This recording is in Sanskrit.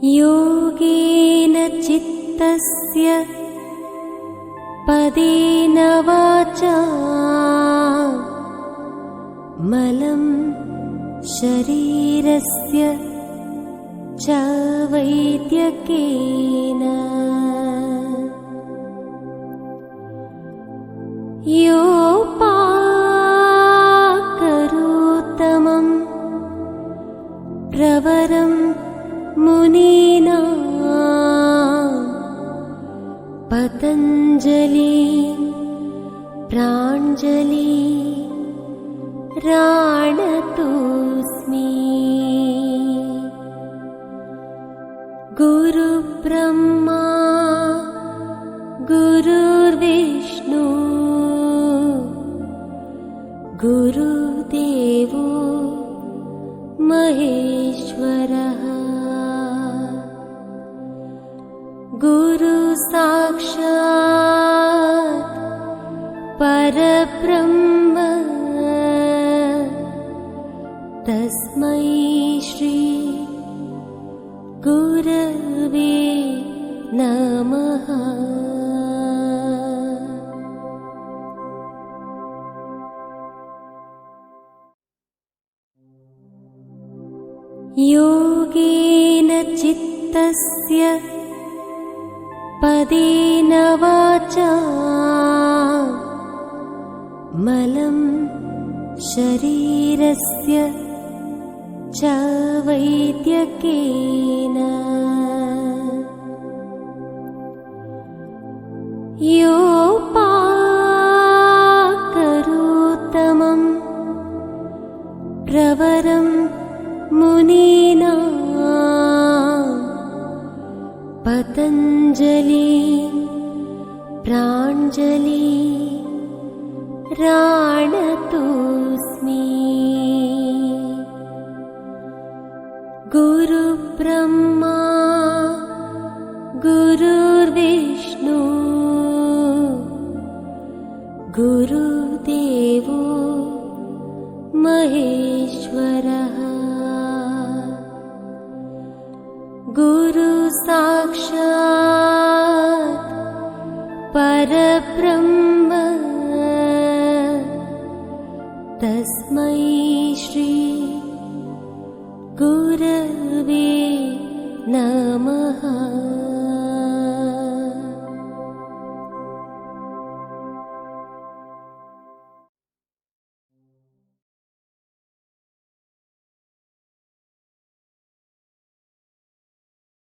योगेन चित्तस्य पदेन वाचा मलं शरीरस्य च वैद्यकेन योपाकरोत्तमं प्रवरं मुनीना पतञ्जलि प्राञ्जलि राणतोऽस्मि। गुरुब्रह्मा गुरुर्विष्णु गुरुदेवो महेश्वरः गुरु साक्षात् परब्रह्म तस्मै श्री गुरवे नमः। योगेन चित्तस्य पदेन वाचा मलं शरीरस्य च वैद्यकेन योपाकरोत्तमं प्रवरं मुनीना पतञ्जलि प्राञ्जलि राणतोऽस्मि। गुरुब्रह्मा गुरुर्विष्णु गुरुदेवो महेश्वरः गुरु साक्षात् परब्रह्म तस्मै श्री गुरवे नमः।